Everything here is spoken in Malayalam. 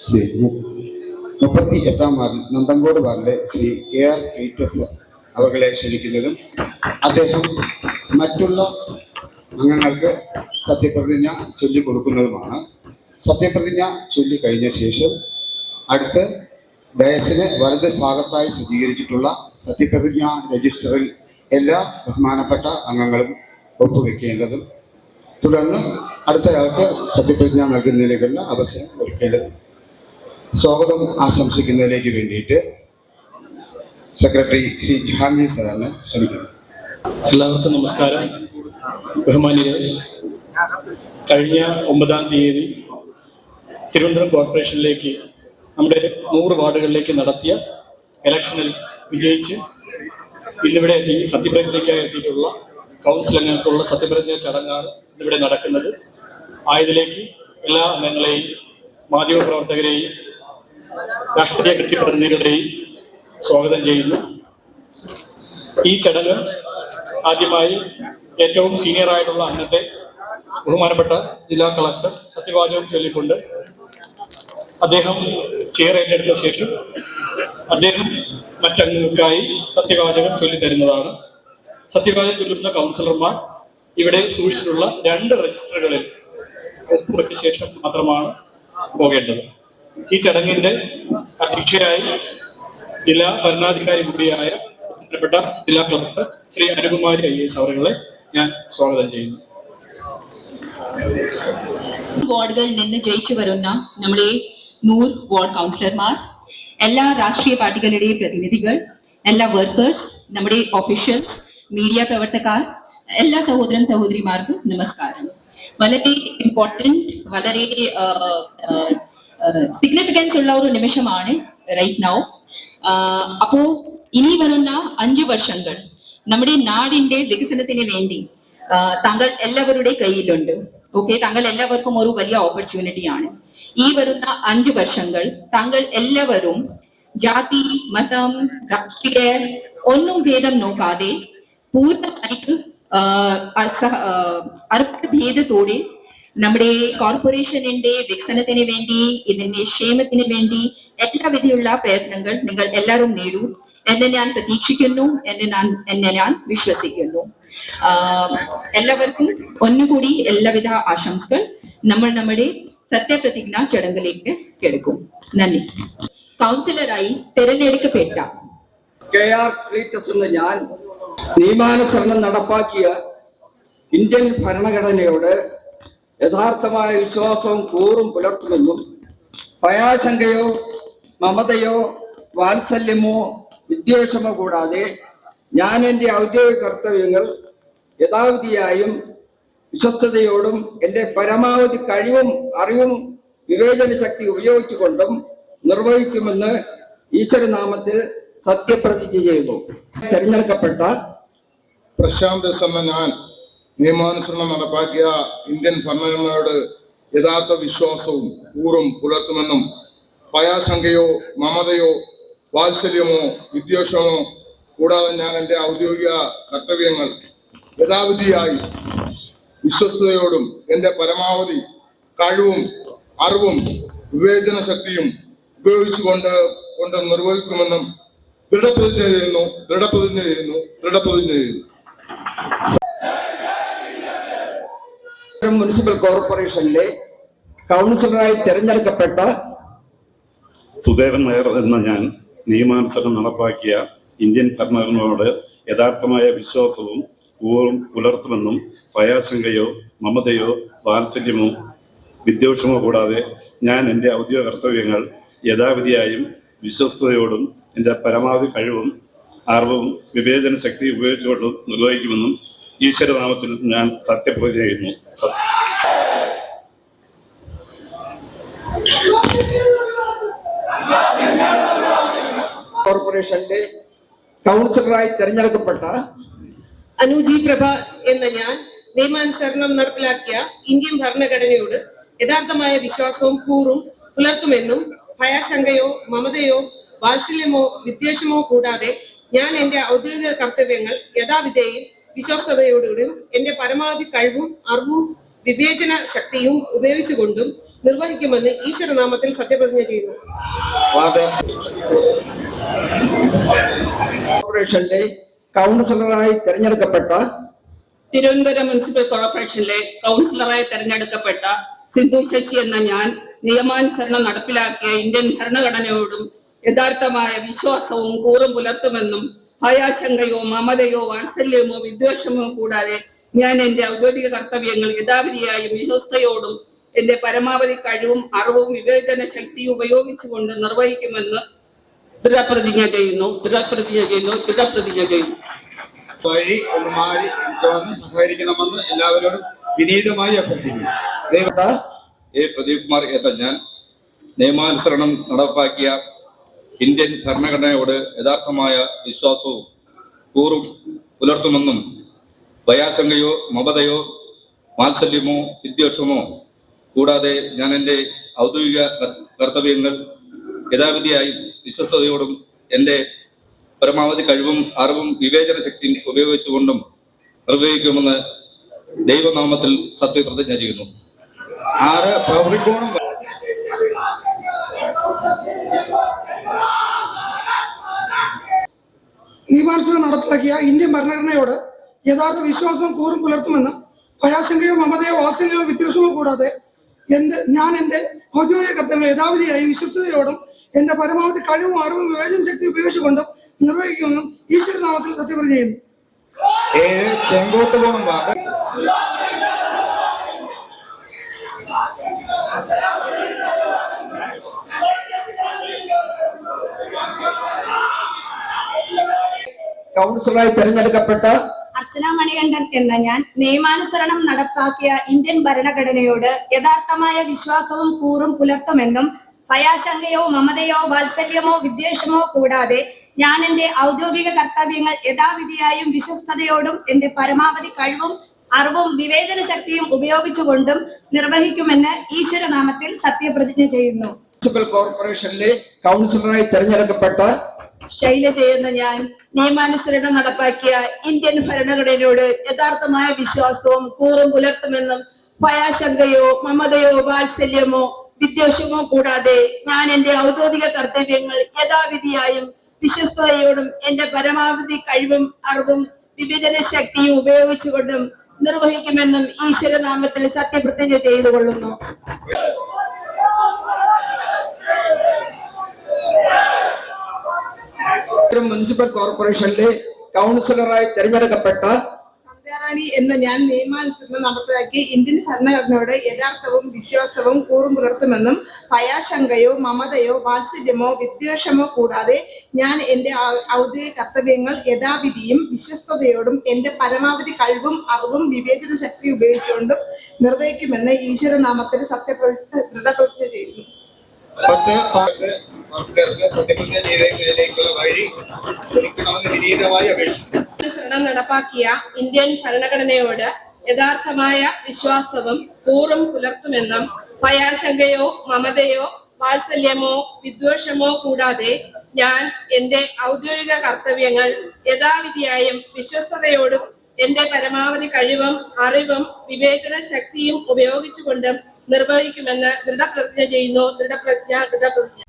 ശ്രീ 38-ാം വാർഡിൽ നന്തങ്കോട് വാർഡിലെ ശ്രീ KR ക്ലീറ്റസ് അവരെ ക്ഷണിക്കുന്നതും അദ്ദേഹം മറ്റുള്ള അംഗങ്ങൾക്ക് സത്യപ്രതിജ്ഞ ചൊല്ലിക്കൊടുക്കുന്നതുമാണ്. സത്യപ്രതിജ്ഞ ചൊല്ലിക്കഴിഞ്ഞ ശേഷം അടുത്ത് ഡയസിന് വലത് ഭാഗത്തായി സജ്ജീകരിച്ചിട്ടുള്ള സത്യപ്രതിജ്ഞ രജിസ്റ്ററിൽ എല്ലാ ബഹുമാനപ്പെട്ട അംഗങ്ങളും ഒപ്പുവെക്കേണ്ടതും തുടർന്ന് അടുത്തയാൾക്ക് സത്യപ്രതിജ്ഞ നൽകുന്നതിലേക്കുള്ള അവസരം ഒരുക്കേണ്ടതും. സ്വാഗതം ആശംസിക്കുന്നതിലേക്ക് വേണ്ടിയിട്ട് സെക്രട്ടറി ശ്രീ ജഹാംഗീർ സാറിനെ ക്ഷണിക്കുന്നു. എല്ലാവർക്കും നമസ്കാരം. ബഹുമാന്യരെ, കഴിഞ്ഞ 9-ാം തീയതി തിരുവനന്തപുരം കോർപ്പറേഷനിലേക്ക് നമ്മുടെ 100 വാർഡുകളിലേക്ക് നടത്തിയ ഇലക്ഷനിൽ വിജയിച്ച് ഇന്നിവിടെ എത്തി സത്യപ്രതിജ്ഞയ്ക്കായി എത്തിയിട്ടുള്ള കൗൺസിൽ അംഗങ്ങൾക്കുള്ള സത്യപ്രതിജ്ഞ ചടങ്ങാണ് ഇവിടെ നടക്കുന്നത്. ആയതിലേക്ക് എല്ലാ അംഗങ്ങളെയും മാധ്യമപ്രവർത്തകരെയും രാഷ്ട്രീയ കക്ഷി പ്രതിനിധികളെയും സ്വാഗതം ചെയ്യുന്നു. ഈ ചടങ്ങ് ആദ്യമായി ഏറ്റവും സീനിയറായിട്ടുള്ള അംഗത്തെ ബഹുമാനപ്പെട്ട ജില്ലാ കളക്ടർ സത്യവാചകം ചൊല്ലിക്കൊണ്ട് അദ്ദേഹം ചെയർ ഏറ്റെടുത്ത ശേഷം അദ്ദേഹം മറ്റംഗങ്ങൾക്കായി സത്യവാചകം ചൊല്ലിത്തരുന്നതാണ്. സത്യവാചകം ചൊല്ലുന്ന കൗൺസിലർമാർ ഇവിടെ സൂക്ഷിച്ചിട്ടുള്ള 2 രജിസ്റ്ററുകളിൽ ഒപ്പുവെച്ച ശേഷം മാത്രമാണ് പോകേണ്ടത്. ഈ ചടങ്ങിന്റെ അധ്യക്ഷരായി ജില്ലാ ഭരണാധികാരി കൂടിയായ ബഹുമാനപ്പെട്ട ജില്ലാ കളക്ടർ ശ്രീ അനുകുമാരി IAS അവരെ ഞാൻ സ്വാഗതം ചെയ്യുന്നു. വാർഡുകളിൽ നിന്ന് ജയിച്ചു വരുന്ന നമ്മുടെ 100 വാർഡ് കൗൺസിലർമാർ, എല്ലാ രാഷ്ട്രീയ പാർട്ടികളുടെയും പ്രതിനിധികൾ, എല്ലാ വർക്കേഴ്സ്, നമ്മുടെ ഒഫീഷ്യൽസ്, മീഡിയ പ്രവർത്തകർ, എല്ലാ സഹോദരന്മാർക്കും നമസ്കാരം. വളരെ ഇമ്പോർട്ടൻറ്റ്, വളരെ സിഗ്നിഫിക്കൻസ് ഉള്ള ഒരു നിമിഷമാണ് റൈറ്റ് നൗ. അപ്പോ ഇനി വരുന്ന 5 വർഷങ്ങൾ നമ്മുടെ നാടിന്റെ വികസനത്തിന് വേണ്ടി താങ്കൾ എല്ലാവരുടെ കയ്യിലുണ്ട്. ഓക്കെ, താങ്കൾ എല്ലാവർക്കും ഒരു വലിയ ഓപ്പർച്യൂണിറ്റിയാണ്. ഈ വരുന്ന 5 വർഷങ്ങൾ താങ്കൾ എല്ലാവരും ജാതി, മതം, രാഷ്ട്രീയ ഒന്നും ഭേദം നോക്കാതെ പൂർണ്ണമായിട്ട് അർപ്പണഭേദത്തോടെ നമ്മുടെ കോർപ്പറേഷനിന്റെ വികസനത്തിന് വേണ്ടി, ഇതിന്റെ ക്ഷേമത്തിന് വേണ്ടി എല്ലാവിധയുള്ള പ്രയത്നങ്ങൾ നിങ്ങൾ എല്ലാവരും നേടൂ എന്ന് ഞാൻ പ്രതീക്ഷിക്കുന്നു, എന്ന് ഞാൻ വിശ്വസിക്കുന്നു. എല്ലാവർക്കും ഒന്നുകൂടി എല്ലാവിധ ആശംസകൾ. നമ്മൾ നമ്മുടെ സത്യപ്രതിജ്ഞ ചടങ്ങിലേക്ക് കിടക്കും. നന്ദി. കൗൺസിലറായി തിരഞ്ഞെടുക്കപ്പെട്ട KR ക്ലീറ്റസ് എന്ന ഞാൻ നിയമാനുസരണം നടപ്പാക്കിയ ഇന്ത്യൻ ഭരണഘടനയോട് യഥാർത്ഥമായ വിശ്വാസവും കൂറും പുലർത്തുമെന്നും ഭയാശങ്കയോ മമതയോ വാത്സല്യമോ വിദ്വേഷമോ കൂടാതെ ഞാൻ എൻ്റെ ഔദ്യോഗിക കർത്തവ്യങ്ങൾ യഥാവിധിയായും വിശ്വസ്തയോടും എൻ്റെ പരമാവധി കഴിവും അറിവും വിവേചന ശക്തി ഉപയോഗിച്ചുകൊണ്ടും നിർവഹിക്കുമെന്ന് ഈശ്വരനാമത്തിൽ സത്യപ്രതിജ്ഞ ചെയ്തു. തെരഞ്ഞെടുക്കപ്പെട്ട പ്രശാന്ത് എസ് എന്ന ഞാൻ നിയമാനുസരണം നടപ്പാക്കിയ ഇന്ത്യൻ ഭരണഘടനയോട് യഥാർത്ഥ വിശ്വാസവും കൂറും പുലർത്തുമെന്നും ഭയാശങ്കയോ മമതയോ വാത്സല്യമോ വിദ്വേഷമോ കൂടാതെ ഞാൻ എൻ്റെ ഔദ്യോഗിക കർത്തവ്യങ്ങൾ യഥാവിധിയായി വിശ്വസ്തയോടും എൻ്റെ പരമാവധി കഴിവും അറിവും വിവേചന ശക്തിയും ഉപയോഗിച്ചുകൊണ്ട് നിർവഹിക്കുമെന്നും ദൃഢപ്രതിജ്ഞ ചെയ്യുന്നു. മുനിസിപ്പൽ കോർപ്പറേഷനിലെ കൗൺസിലറായി തെരഞ്ഞെടുക്കപ്പെട്ട സുദേവൻ നായർ എന്ന ഞാൻ നിയമാനുസരണം നടപ്പാക്കിയ ഇന്ത്യൻ ഭരണഘടനയോട് യഥാർത്ഥമായ വിശ്വാസവും കൂറും പുലർത്തുമെന്നും ഭയാശങ്കയോ മമതയോ വാത്സല്യമോ വിദ്വേഷമോ കൂടാതെ ഞാൻ എൻ്റെ ഔദ്യോഗിക കർത്തവ്യങ്ങൾ യഥാവിധിയായും വിശ്വസ്തയോടും എൻ്റെ പരമാവധി കഴിവും അറിവും വിവേചന ശക്തി ഉപയോഗിച്ചുകൊണ്ട് നിർവഹിക്കുമെന്നും ഈശ്വരനാമത്തിൽ ഞാൻ സത്യപ്രതിജ്ഞ ചെയ്യുന്നു. കോർപ്പറേഷനിലെ കൗൺസിലറായി തെരഞ്ഞെടുക്കപ്പെട്ട അനുജി പ്രഭ എന്ന ഞാൻ നിയമാനുസരണം നടപ്പിലാക്കിയ ഇന്ത്യൻ ഭരണഘടനയോട് യഥാർത്ഥമായ വിശ്വാസവും കൂറും പുലർത്തുമെന്നും ഭയാശങ്കയോ മമതയോ വാത്സല്യമോ വിദ്വേഷമോ കൂടാതെ ഞാൻ എൻ്റെ ഔദ്യോഗിക കർത്തവ്യങ്ങൾ യഥാവിധേയും വിശ്വസ്തയോടുകൂടിയും എൻ്റെ പരമാവധി കഴിവും അറിവും വിവേചന ശക്തിയും ഉപയോഗിച്ചുകൊണ്ടും നിർവഹിക്കുമെന്ന് ഈശ്വരനാമത്തിൽ സത്യപ്രതിജ്ഞ ചെയ്യുന്നു. വാർഡ് കോർപ്പറേഷനിലെ കൗൺസിലറായി തെരഞ്ഞെടുക്കപ്പെട്ട തിരുവനന്തപുരം മുനിസിപ്പൽ കോർപ്പറേഷനിലെ കൗൺസിലറായി തെരഞ്ഞെടുക്കപ്പെട്ട സിന്ധു ശശി എന്ന ഞാൻ നിയമാനുസരണം നടപ്പിലാക്കിയ ഇന്ത്യൻ ഭരണഘടനയോടും യഥാർത്ഥമായ വിശ്വാസവും കൂറും പുലർത്തുമെന്നും ഭയാശങ്കയോ മമതയോ വാത്സല്യമോ വിദ്വേഷമോ കൂടാതെ ഞാൻ എന്റെ ഔദ്യോഗിക കർത്തവ്യങ്ങൾ യഥാവിധിയായും വിശ്വസ്തയോടും എന്റെ പരമാവധി കഴിവും അറിവും വിവേചന ശക്തിയും ഉപയോഗിച്ചുകൊണ്ട് നിർവഹിക്കുമെന്ന് ദൃഢപ്രതിജ്ഞ ചെയ്യുന്നു. വഴി ഒന്ന് മാറി വന്ന് സഹകരിക്കണമെന്ന് എല്ലാവരോടും വിനീതമായി അഭ്യർത്ഥിക്കുന്നു. എ പ്രദീപ് കുമാർ എന്ന ഞാൻ നിയമാനുസരണം നടപ്പാക്കിയ ഇന്ത്യൻ ഭരണഘടനയോട് യഥാർത്ഥമായ വിശ്വാസവും കൂറും പുലർത്തുമെന്നും ഭയാശങ്കയോ മമതയോ വാത്സല്യമോ വിദ്വേഷമോ കൂടാതെ ഞാൻ എൻ്റെ ഔദ്യോഗിക കർത്തവ്യങ്ങൾ യഥാവിധിയായും വിശ്വസ്തയോടും എൻ്റെ പരമാവധി കഴിവും അറിവും വിവേചന ശക്തിയും ഉപയോഗിച്ചുകൊണ്ടും നിർവഹിക്കുമെന്ന് ദൈവനാമത്തിൽ സത്യപ്രതിജ്ഞ ചെയ്യുന്നു. 6 പബ്ലിക്കോണും നിയമാനുസരണം നടപ്പിലാക്കിയ ഇന്ത്യൻ ഭരണഘടനയോട് യഥാർത്ഥ വിശ്വാസവും കൂറും പുലർത്തുമെന്നും ഭയാശങ്കയോ മമതയോ വാത്സല്യമോ വിദ്വേഷമോ കൂടാതെ ഞാൻ എന്റെ ഔദ്യോഗിക കർത്തവ്യങ്ങൾ യഥാവിധിയായി വിശ്വസ്തയോടും എന്റെ പരമാവധി കഴിവും അറിവും വിവേചന ശക്തി ഉപയോഗിച്ചുകൊണ്ടും നിർവഹിക്കുമെന്നും ഈശ്വരനാമത്തിൽ സത്യപ്രതിജ്ഞ ചെയ്യുന്നു. 7 ചെങ്കോട്ടുകോണം വാർഡ് കൗൺസിലറായി തെരഞ്ഞെടുക്കപ്പെട്ട അർച്ചന മണികണ്ഠൻ എന്ന ഞാൻ നിയമാനുസരണം നടപ്പാക്കിയ ഇന്ത്യൻ ഭരണഘടനയോട് യഥാർത്ഥമായ വിശ്വാസവും കൂറും പുലർത്തുമെന്നും ഭയാശങ്കയോ മമതയോ വാത്സല്യമോ വിദ്വേഷമോ കൂടാതെ ഞാൻ എന്റെ ഔദ്യോഗിക കർത്തവ്യങ്ങൾ യഥാവിധിയായും വിശ്വസ്തയോടും എന്റെ പരമാവധി കഴിവും അറിവും വിവേചന ശക്തിയും ഉപയോഗിച്ചുകൊണ്ടും നിർവഹിക്കുമെന്ന് ഈശ്വരനാമത്തിൽ സത്യപ്രതിജ്ഞ ചെയ്യുന്നു. മുനിസിപ്പൽ കോർപ്പറേഷനിലെ കൗൺസിലറായി തെരഞ്ഞെടുക്കപ്പെട്ട ശൈലജ എന്ന ഞാൻ നിയമാനുസരണം നടപ്പാക്കിയ ഇന്ത്യൻ ഭരണഘടനയോട് യഥാർത്ഥമായ വിശ്വാസവും കൂറും പുലർത്തുമെന്നും ഭയാശങ്കയോ മമതയോ വാത്സല്യമോ വിദ്വേഷമോ കൂടാതെ ഞാൻ എന്റെ ഔദ്യോഗിക കർത്തവ്യങ്ങൾ യഥാവിധിയായും വിശ്വസ്തയോടും എന്റെ പരമാവധി കഴിവും അറിവും വിവേചന ശക്തിയും ഉപയോഗിച്ചുകൊണ്ടും നിർവഹിക്കുമെന്നും ഈശ്വരനാമത്തിൽ സത്യപ്രതിജ്ഞ ചെയ്തുകൊള്ളുന്നു. മുനിസിപ്പൽ കോർപ്പറേഷനിലെ കൗൺസിലറായി തെരഞ്ഞെടുക്കപ്പെട്ട സന്ധ്യാറാണി എന്ന ഞാൻ നിയമാനുസരണം നടപ്പിലാക്കി ഇന്ത്യൻ ഭരണഘടനയോട് യഥാർത്ഥവും വിശ്വാസവും കൂറും പുലർത്തുമെന്നും ഭയാശങ്കയോ മമതയോ വാത്സല്യമോ വിദ്വേഷമോ കൂടാതെ ഞാൻ എന്റെ ഔദ്യോഗിക കർത്തവ്യങ്ങൾ യഥാവിധിയും വിശ്വസ്തയോടും എന്റെ പരമാവധി കഴിവും അറിവും വിവേചന ശക്തി ഉപയോഗിച്ചുകൊണ്ടും നിർവഹിക്കുമെന്ന് ഈശ്വരനാമത്തിൽ ദൃഢപ്രതിജ്ഞ ചെയ്യുന്നു. സത്യപ്രതിജ്ഞ ചെയ്തതിലേക്കുള്ള വഴി ഒരുക്കണമെന്ന് വിനീതമായി അപേക്ഷിക്കുന്നു. നടപ്പാക്കിയ ഇന്ത്യൻ ഭരണഘടനയോട് യഥാർത്ഥമായ വിശ്വാസവും കൂറും പുലർത്തുമെന്നും ഭയാശങ്കയോ മമതയോ വാത്സല്യമോ വിദ്വേഷമോ കൂടാതെ ഞാൻ എന്റെ ഔദ്യോഗിക കർത്തവ്യങ്ങൾ യഥാവിധിയായും വിശ്വസ്തയോടും എന്റെ പരമാവധി കഴിവും അറിവും വിവേചന ശക്തിയും ഉപയോഗിച്ചുകൊണ്ട് നിർവഹിക്കുമെന്ന് ദൃഢപ്രതിജ്ഞ ചെയ്യുന്നു. ദൃഢപ്രതിജ്ഞ.